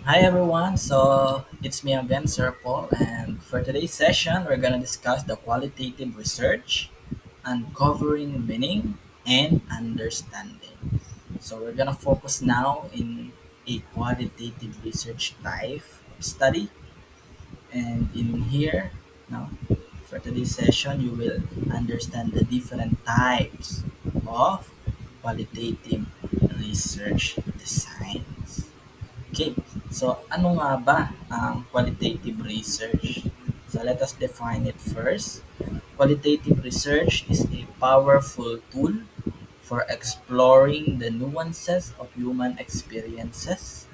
Hi everyone, so it's me again, Sir Paul, and for today's session, we're gonna discuss the qualitative research, uncovering meaning and understanding. So we're gonna focus now in a qualitative research type of study, and in here, now for today's session, you will understand the different types of qualitative research designs. Okay, so ano nga ba ang qualitative research? So let us define it first. Qualitative research is a powerful tool for exploring the nuances of human experiences,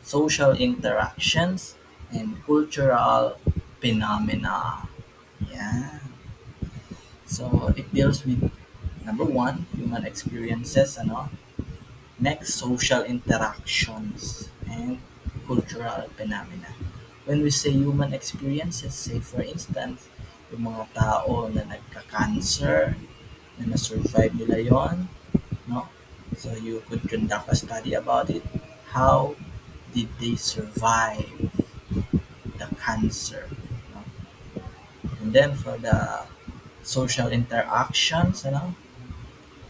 social interactions, and cultural phenomena. Yeah. So it deals with number one, human experiences, next, social interactions and cultural phenomena. When we say human experiences, say for instance, yung mga tao na nagka-cancer, na na-survive nila yon, no? So you could conduct a study about it. How did they survive the cancer? No? And then for the social interactions,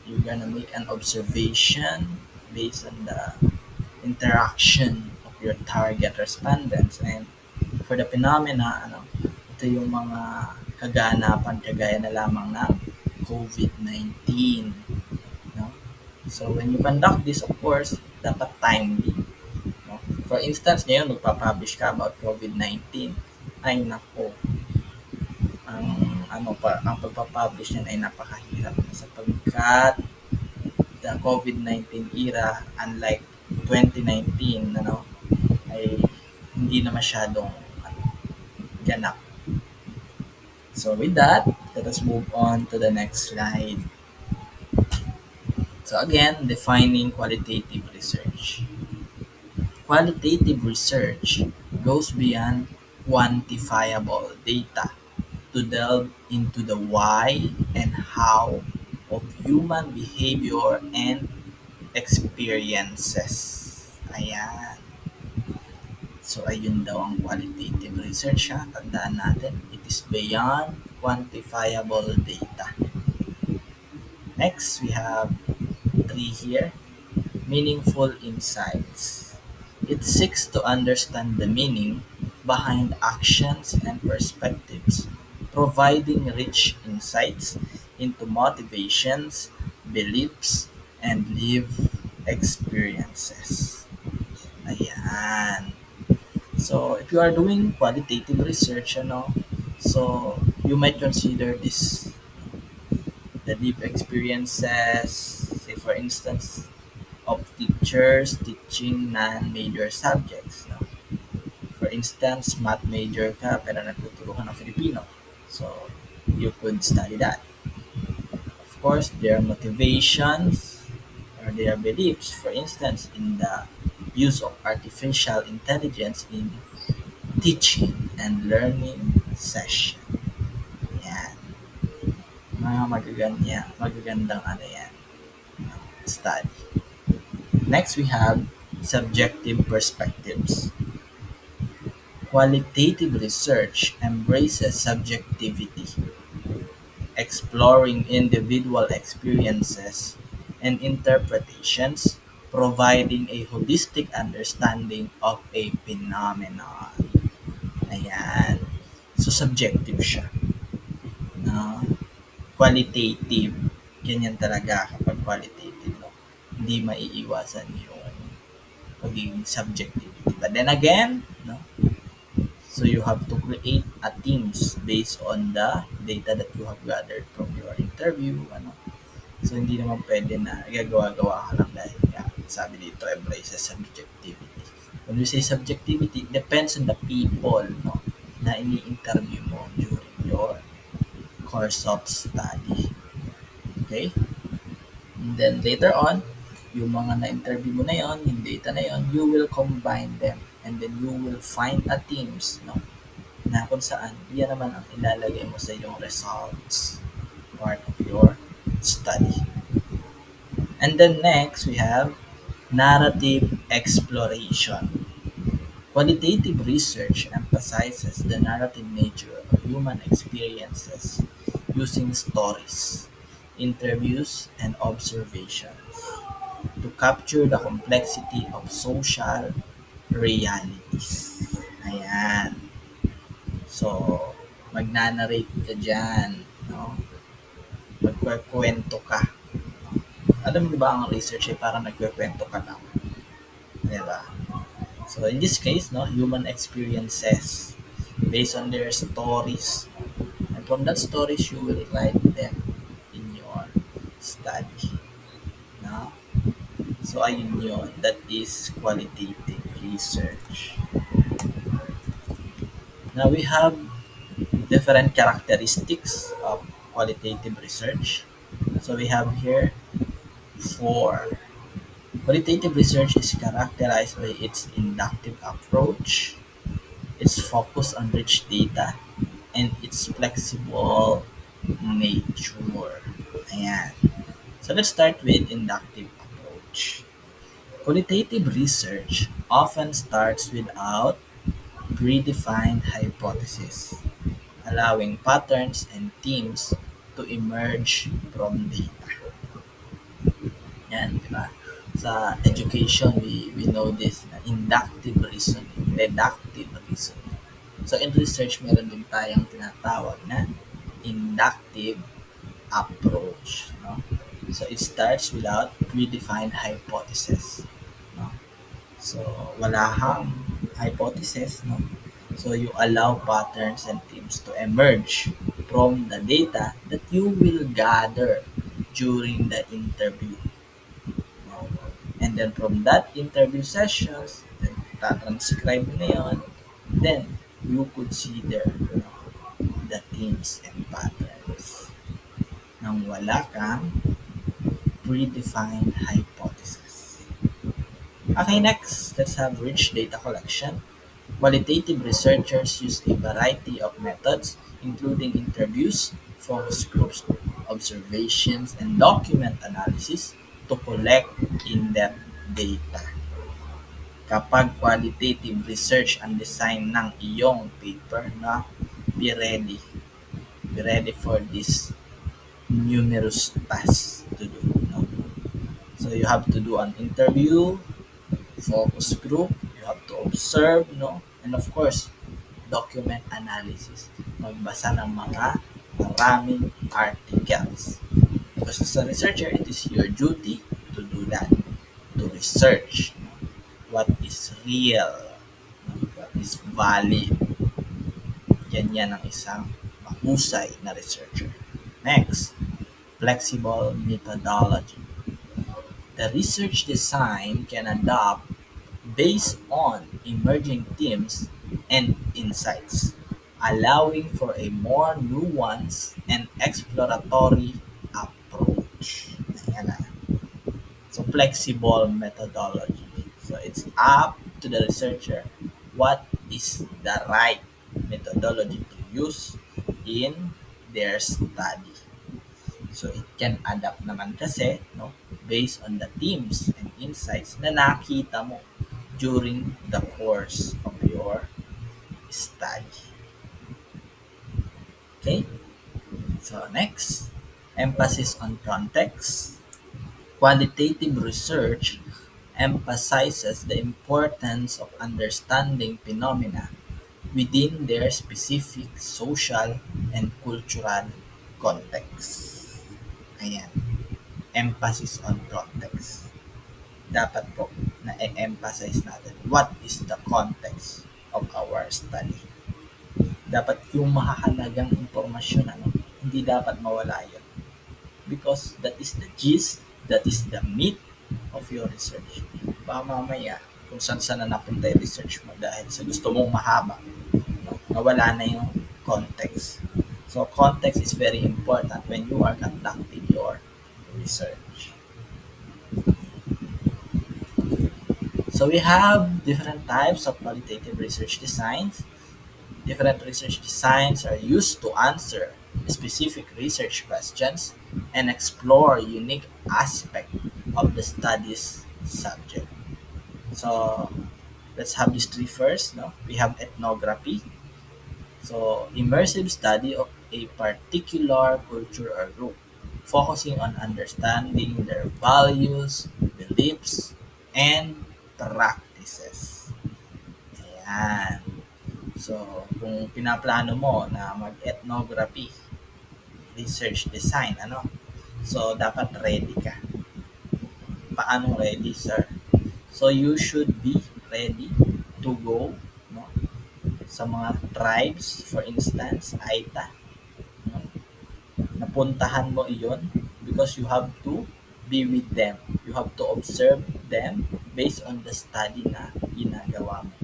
you're gonna make an observation based on the interaction of your target respondents. And for the phenomena, ito yung mga kaganapan kagaya na lamang ng COVID-19. No? So when you conduct this, of course, dapat timely. No? For instance, ngayon magpapublish ka about COVID-19, ay nako, ang pagpapublish niyan ay napakahirap na sapagkat the COVID-19 era, unlike 2019, ay hindi na masyadong ganap. So with that, let us move on to the next slide. So again, defining qualitative research. Qualitative research goes beyond quantifiable data to delve into the why and how of human behavior and experiences. Ayan. So, ayun daw ang qualitative research ha. Tandaan natin, it is beyond quantifiable data. Next, we have three here. Meaningful insights. It seeks to understand the meaning behind actions and perspectives, providing rich insights into motivations, beliefs, and lived experiences. Ayan. So, if you are doing qualitative research, so you might consider this the deep experiences, say for instance, of teachers teaching non-major subjects. No? For instance, math major ka pero nagtuturo ka ng Filipino. So, you could study that. Of course, their motivations or their beliefs, for instance, in the use of artificial intelligence in teaching and learning session. Yan. Mga magagandang yan, study. Next, we have subjective perspectives. Qualitative research embraces subjectivity, exploring individual experiences and interpretations, providing a holistic understanding of a phenomenon. Ayan. So, subjective siya. No? Qualitative. Ganyan talaga kapag qualitative. No? Hindi maiiwasan yung pagiging subjectivity. But then again, no? So you have to create a teams based on the data that you have gathered from your interview. So hindi naman pwede na gagawa-gawa ka lang dahil sabi dito embrace subjectivity. When you say subjectivity, it depends on the people, no, na ini-interview mo during your course of study. Okay? And then later on, yung mga na-interview mo na yon, yung data na yon, you will combine them and then you will find a teams, no, na kung saan yan naman ang ilalagay mo sa iyong results part of your study. And then next, we have narrative exploration. Qualitative research emphasizes the narrative nature of human experiences using stories, interviews, and observations to capture the complexity of social realities. Ayan. So, magnanarrate ka dyan. No? Magkukwento ka. Alam mo ba ang research ay parang nagkukwento ka lang. Di ba? So, in this case, no, human experiences based on their stories. And from that stories, you will write them in your study. No? So, ayun yun. That is qualitative research. Now, we have different characteristics of qualitative research. So, we have here four. Qualitative research is characterized by its inductive approach, its focus on rich data, and its flexible nature. Ayan. So let's start with inductive approach. Qualitative research often starts without predefined hypotheses, allowing patterns and themes to emerge from data. Yan, di ba? Sa education, we know this na inductive reasoning, deductive reasoning. So in research, meron din tayong tinatawag na inductive approach. No? So it starts without predefined hypothesis. No? So wala kang hypothesis. No? So you allow patterns and themes to emerge from the data that you will gather during the interview. No? And then from that interview sessions, then tatranscribe mo na yun, then you could see there the themes and patterns nang wala kang predefined hypothesis. Okay, next, let's have rich data collection. Qualitative researchers use a variety of methods, including interviews, focus groups, observations, and document analysis to collect in-depth data. Kapag qualitative research ang design ng iyong paper na be ready. Be ready for this numerous tasks to do. No? So you have to do an interview, focus group, you have to observe, no? And of course, document analysis. Magbasa ng mga maraming articles. Because as a researcher, it is your duty to do that. To research what is real, what is valid. Yan ang isang mahusay na researcher. Next, flexible methodology. The research design can adapt based on emerging themes and insights, allowing for a more nuanced and exploratory approach. Ayan na. So, flexible methodology. So, it's up to the researcher what is the right methodology to use in their study. So, it can adapt naman kasi, no, based on the themes and insights na nakita mo during the course of your study. Okay? So, next, emphasis on context. Qualitative research emphasizes the importance of understanding phenomena within their specific social and cultural context. Ayan. Emphasis on context. Dapat po na-emphasize natin what is the context of our study. Dapat yung mahahalagang impormasyon, hindi dapat mawala yun. Because that is the gist, that is the meat of your research. Baka mamaya, kung saan na napunta yung research mo dahil sa gusto mong mahaba, no? Nawala na yung context. So, context is very important when you are conducting your research. So, we have different types of qualitative research designs. Different research designs are used to answer specific research questions and explore unique aspects of the study's subject. So, Let's have these three first. No, we have ethnography. So immersive study of a particular culture or group, focusing on understanding their values, beliefs, and practices. Ayan. So, kung pinaplano mo na mag-ethnography, research design, ano? So, dapat ready ka. Paano ready, sir? So, you should be ready to go, no? Sa mga tribes, for instance, Aita, no? Napuntahan mo iyon because you have to be with them. You have to observe them based on the study na ginagawa mo.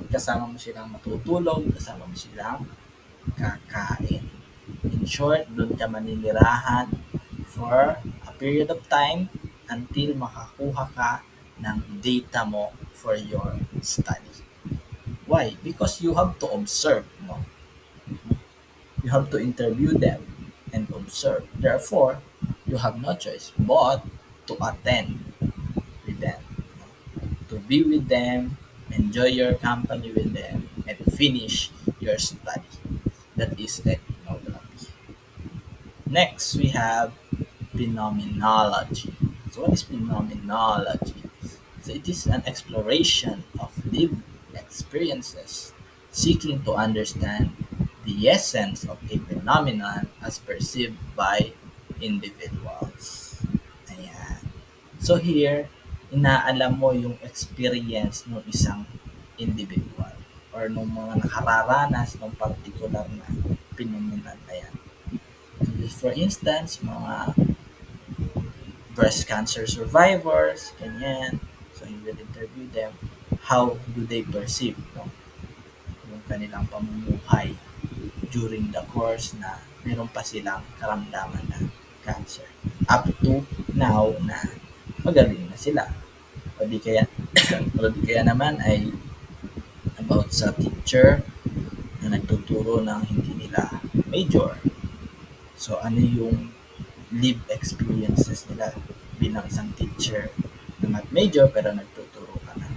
Kasama mo silang matutulog, kasama mo silang kakain. In short, doon ka maninirahan for a period of time until makakuha ka ng data mo for your study. Why? Because you have to observe, no? You have to interview them and observe. Therefore, you have no choice but to attend with them, to be with them, enjoy your company with them, and finish your study. That is ethnography. Next, we have phenomenology. So, what is phenomenology? So, it is an exploration of lived experiences, seeking to understand the essence of a phenomenon as perceived by individuals. Ayan. So, here, inaalam mo yung experience ng isang individual or ng mga nakararanas ng particular na phenomenon na yan. For instance, mga breast cancer survivors, ganyan. So, you will interview them. How do they perceive, no? Yung kanilang pamumuhay during the course na meron pa silang karamdaman na cancer. Up to now na magaling na sila. O di kaya, o di kaya naman ay about sa teacher na nagtuturo ng hindi nila major. So, ano yung live experiences nila bilang isang teacher na math major pero nagtuturo ka ng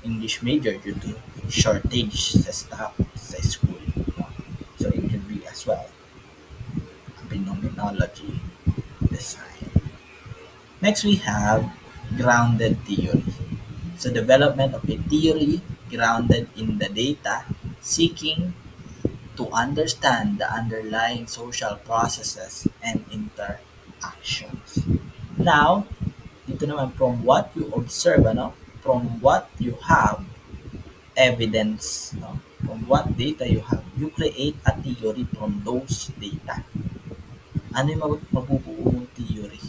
English major due to shortage sa staff sa school. No? So it could be as well a phenomenology design. Next we have grounded theory. So development of a theory grounded in the data, seeking to understand the underlying social processes and interactions. Now, dito naman from what you observe, ano? From what you have evidence, no? From what data you have, you create a theory from those data. Ano yung mabubuo mong theory?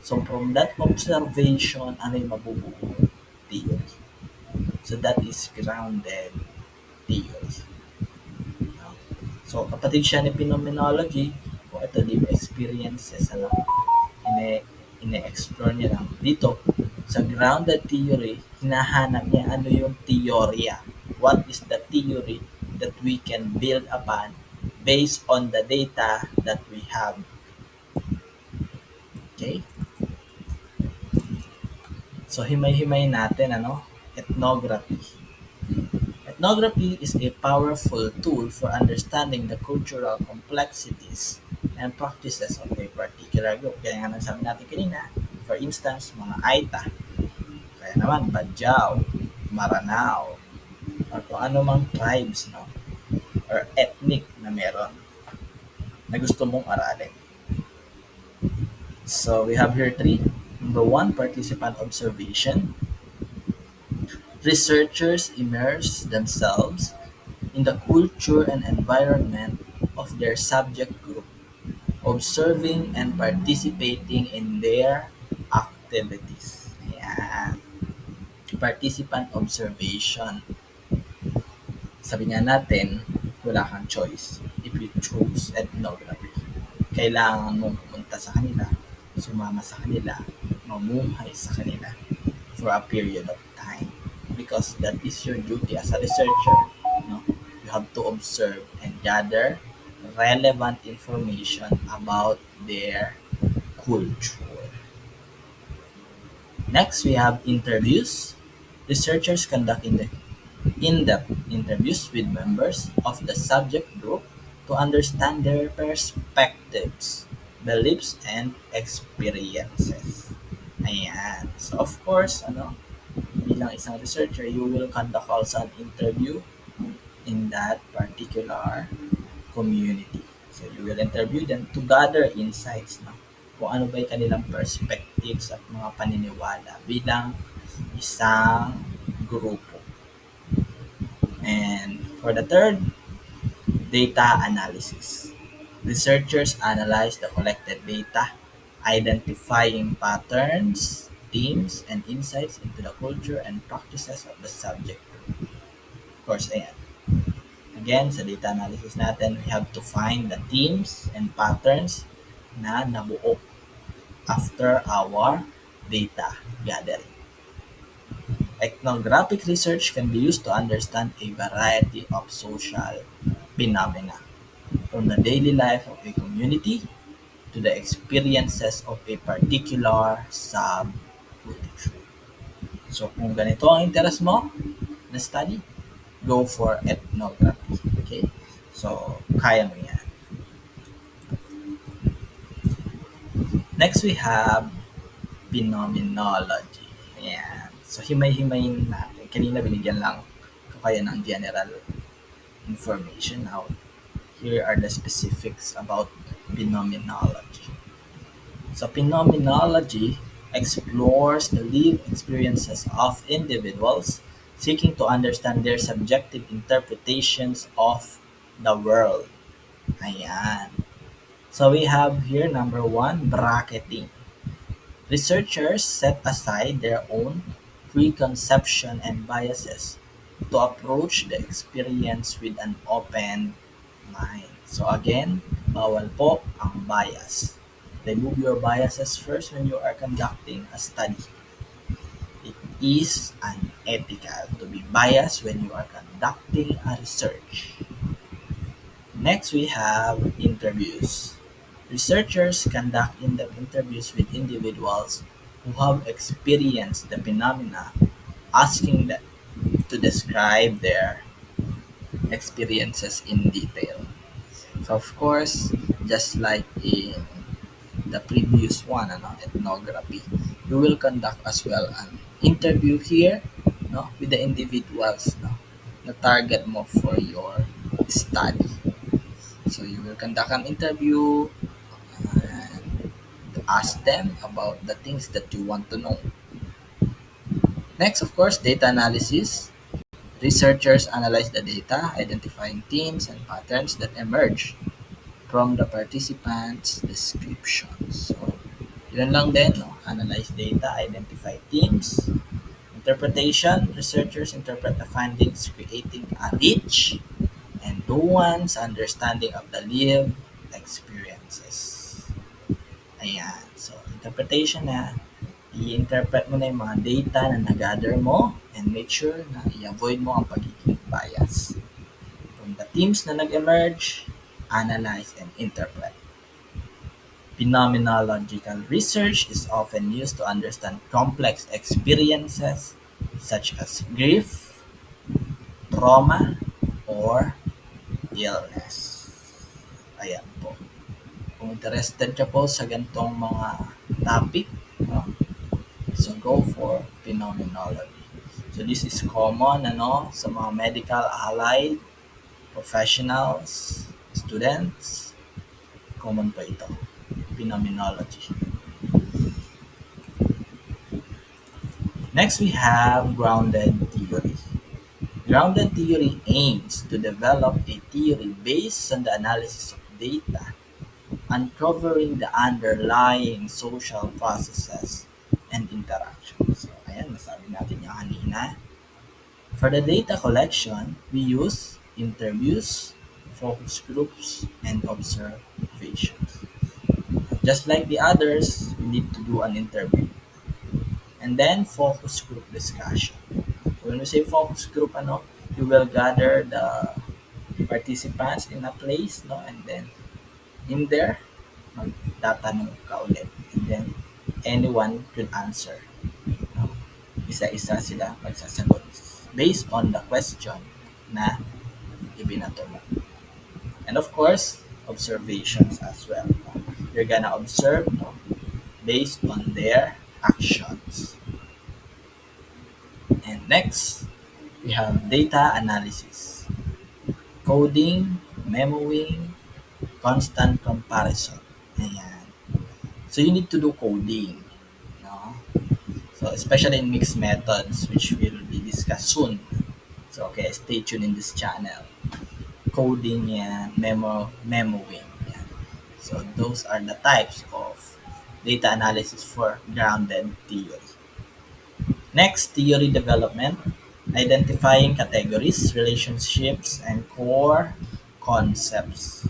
So from that observation, ano yung mabubuo mong theory? So that is grounded theory. No? So kapatid siya ni phenomenology, kung ito live experiences, ano, ine-explore niya lang. Dito, sa grounded theory, hinahanap niya ano yung teorya. What is the theory that we can build upon based on the data that we have. Okay? So, himay-himay natin, ano? Ethnography. Ethnography is a powerful tool for understanding the cultural complexities and practices of a particular group. Kaya nga nasabi natin kanina, for instance, mga Aita, kaya naman Badjao, Maranao, or kung ano mang tribes, no? Or ethnic na meron na gusto mong aralin. So we have here three. Number one, participant observation. Researchers immerse themselves in the culture and environment of their subject group, observing and participating in their activities. Ayan. Participant observation. Sabi nga natin, wala kang choice if you choose ethnography. Kailangan mong pumunta sa kanila, sumama sa kanila, mamuhay sa kanila for a period of time. Because that is your duty as a researcher. No? You have to observe and gather relevant information about their culture. Next, we have interviews. Researchers conduct in-depth interviews with members of the subject group to understand their perspectives, beliefs, and experiences. Ayan. So of course, bilang isang researcher, you will conduct also an interview in that particular community. So you will interview them to gather insights, no? Kung ano ba yung kanilang perspectives at mga paniniwala bilang isang grupo. And for the third, data analysis. Researchers analyze the collected data, identifying patterns, themes, and insights into the culture and practices of the subject. Of course, ayan. Again, sa data analysis natin, we have to find the themes and patterns na nabuo after our data gathering. Ethnographic research can be used to understand a variety of social phenomena, from the daily life of a community to the experiences of a particular subculture. So kung ganito ang interest mo na study, go for ethnography. Okay? So, kaya mo yan. Next, we have phenomenology. Ayan. So, himay-himayin natin. Kanina binigyan lang ko kayo ng general information. Now, here are the specifics about phenomenology. So, phenomenology explores the lived experiences of individuals seeking to understand their subjective interpretations of the world. Ayan. So we have here number one, bracketing. Researchers set aside their own preconception and biases to approach the experience with an open mind. So again, bawal po ang bias. Remove your biases first when you are conducting a study. It is unethical to be biased when you are conducting a research. Next, we have interviews. Researchers conduct in-depth interviews with individuals who have experienced the phenomena, asking them to describe their experiences in detail. So, of course, just like in the previous one, ethnography, you will conduct as well an interview here, no, with the individuals, no, na target mo for your study. So you will conduct an interview and ask them about the things that you want to know. Next, of course, data analysis. Researchers analyze the data, identifying themes and patterns that emerge from the participants' descriptions. So, yun lang din, no? Analyze data, identify themes. Interpretation, researchers interpret the findings, creating a rich and nuanced understanding of the lived experiences. Ayan. So, interpretation na i-interpret mo na yung mga data na nag-gather mo and make sure na i-avoid mo ang pagiging bias. From the themes na nag-emerge, analyze and interpret. Phenomenological research is often used to understand complex experiences such as grief, trauma, or illness. Ayan po. Kung interested ka po sa ganitong mga topic, no? So go for phenomenology. So this is common sa mga medical allied professionals, students, common po ito, phenomenology. Next we have grounded theory. Grounded theory aims to develop a theory based on the analysis of data, uncovering the underlying social processes and interactions. So, ayan, nasabi natin yung kanina. For the data collection, we use interviews, focus groups, and observations. Just like the others, we need to do an interview. And then, focus group discussion. When we say focus group, you will gather the participants in a place, no? And then, in there, magtatanong ka ulit. And then, anyone could answer. No? isa-isa sila magsasagot based on the question na ibinato mo. And of course, observations as well. You're gonna observe, no, based on their actions. And next, we have data analysis, coding, memoing, constant comparison. Ayan. So you need to do coding, no? So especially in mixed methods, which will be discussed soon. So okay, stay tuned in this channel. Coding yan, memoing yan. So those are the types of data analysis for grounded theory. Next, theory development, identifying categories, relationships, and core concepts.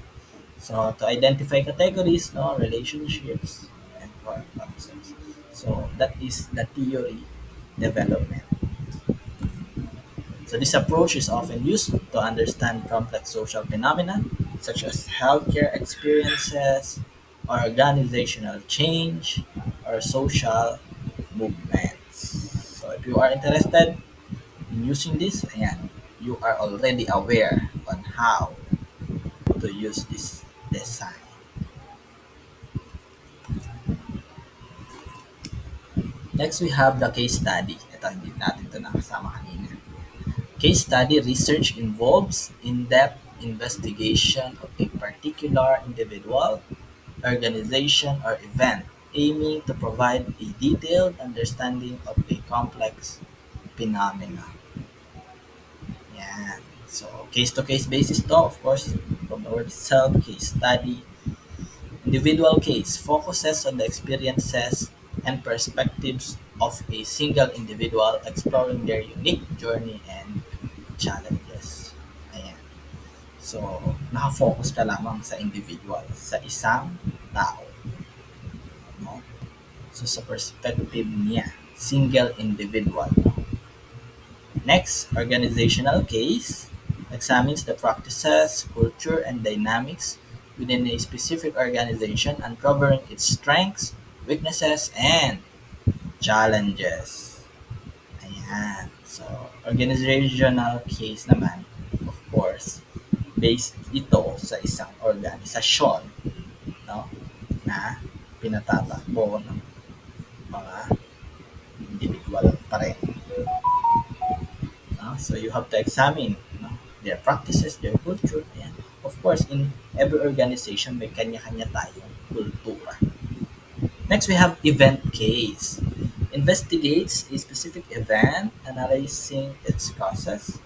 So to identify categories, no, relationships, and core concepts. So that is the theory development. So this approach is often used to understand complex social phenomena such as healthcare experiences, organizational change, or social movements. So if you are interested in using this, ayan, you are already aware on how to use this design. Next, we have the case study. Ito, hindi natin ito nakasama kanina. Case study research involves in-depth investigation of a particular individual, organization, or event, aiming to provide a detailed understanding of a complex phenomena. Yan. So, case-to-case basis to, of course, from the word itself, case study. Individual case focuses on the experiences and perspectives of a single individual exploring their unique journey and challenges. Ayan. So, naka-focus ka lamang sa individual, sa isang tao. No? So, sa perspective niya, single individual. No? Next, organizational case examines the practices, culture, and dynamics within a specific organization, uncovering its strengths, weaknesses, and challenges. Ayan. So, organizational case naman, of course, based ito sa isang organisasyon, no, na pinatatakbo ng mga individual pa rin. No? So, you have to examine, no, their practices, their culture. Ayan. Of course, in every organization, may kanya-kanya tayong kultura. Next, we have event case. Investigates a specific event, analyzing its causes,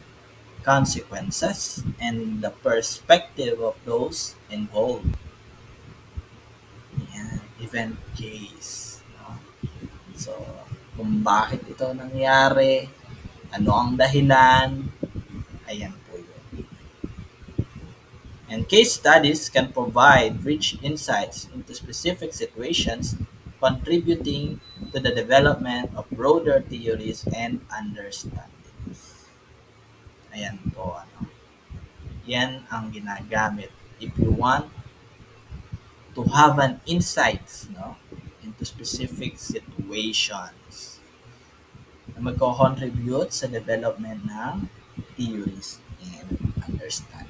consequences, and the perspective of those involved. Yan, event case. No? So, kung bakit ito nangyari, ano ang dahilan, ayan po yun. And case studies can provide rich insights into specific situations, contributing to the development of broader theories and understandings. Ayan po, ano. Yan ang ginagamit if you want to have an insights, no, into specific situations na magko-contribute sa development ng theories and understandings.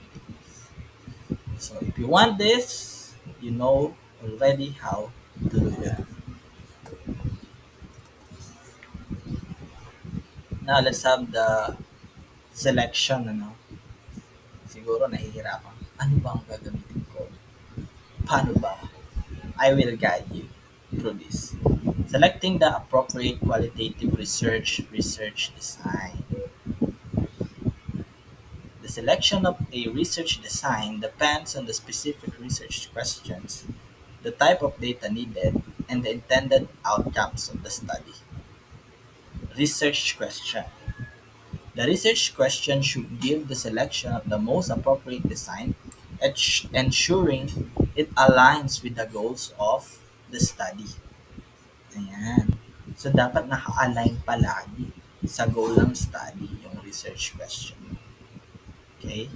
So if you want this, you know already how to do that. Now let's have the selection, ano. Siguro nahihirapan. Ano ba ang gagamitin ko? Paano ba? I will guide you through this. Selecting the appropriate qualitative research design. The selection of a research design depends on the specific research questions, the type of data needed, and the intended outcomes of the study. Research question. The research question should give the selection of the most appropriate design, ensuring it aligns with the goals of the study. Ayan. So, dapat naka-align palagi sa goal ng study yung research question. Okay?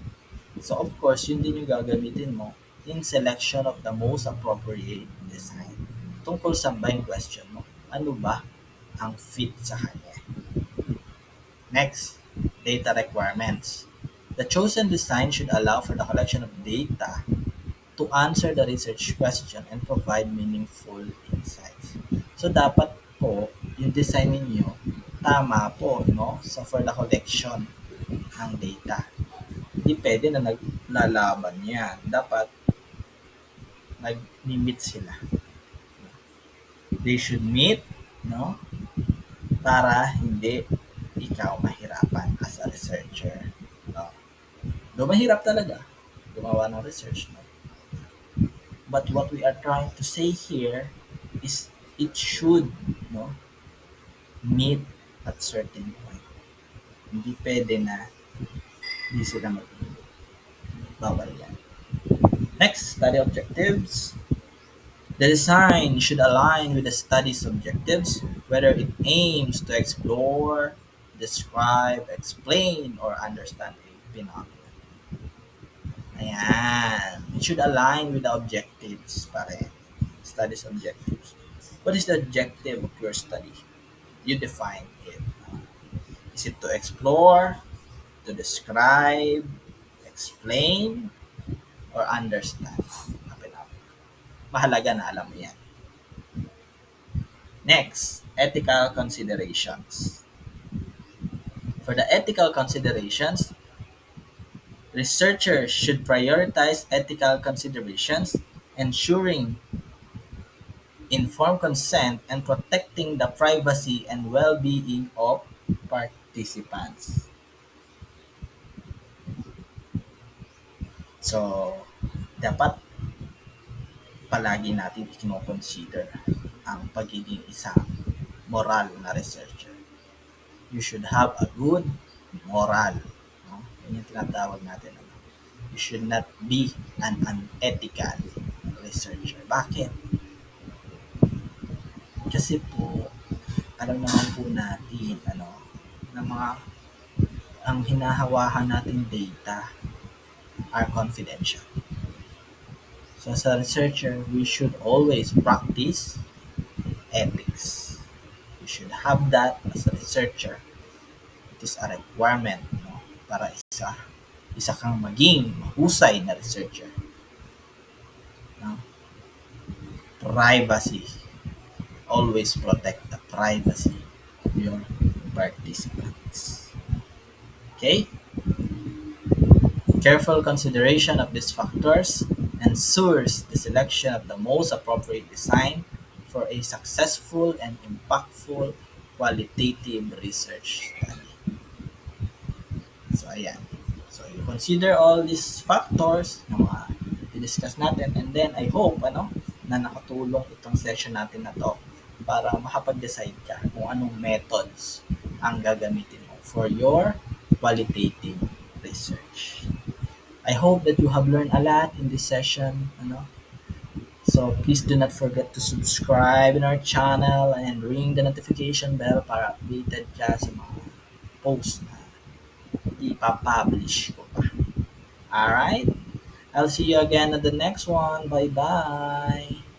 So, of course, yun din yung gagamitin mo in selection of the most appropriate design. Tungkol sa ba yung question mo? Ano ba ang fit sa kanya? Next, data requirements. The chosen design should allow for the collection of data to answer the research question and provide meaningful insights. So dapat po yung design ninyo tama po no sa for the collection ng data. Hindi pwede na naglalaban yan. Dapat nag-meet sila. They should meet no para hindi ikaw mahirapan as a researcher. No? Do mahirap talaga gumawa ng research. No? But what we are trying to say here is it should no meet at certain point. Hindi pwede na hindi sila mag-meet. Bawal yan. Next, study objectives. The design should align with the study's objectives, whether it aims to explore, describe, explain, or understand a phenomenon. Ayan. It should align with the objectives pa rin. Study's objectives. What is the objective of your study? You define it. Is it to explore, to describe, explain, or understand? Mahalaga na alam mo yan. Next, ethical considerations. For the ethical considerations, researchers should prioritize ethical considerations, ensuring informed consent and protecting the privacy and well-being of participants. So, dapat palagi natin i-consider ang pagiging isang moral na researcher. You should have a good moral. No? Yan yung tinatawag natin. Ano? You should not be an unethical researcher. Bakit? Kasi po, alam naman po natin, na mga ang hinahawakan nating data are confidential. So as a researcher, we should always practice ethics. You should have that as a researcher. It is a requirement no, para isa kang maging mahusay na researcher. No? Privacy. Always protect the privacy of your participants. Okay? Careful consideration of these factors ensures the selection of the most appropriate design for a successful and impactful qualitative research study. So, ayan. So, you consider all these factors na mga i-discuss natin and then I hope na nakatulong itong session natin na to para makapag-decide ka kung anong methods ang gagamitin mo for your qualitative research. I hope that you have learned a lot in this session. So please do not forget to subscribe in our channel and ring the notification bell para updated ka sa mga posts na ipapublish ko pa. Alright? I'll see you again at the next one. Bye-bye!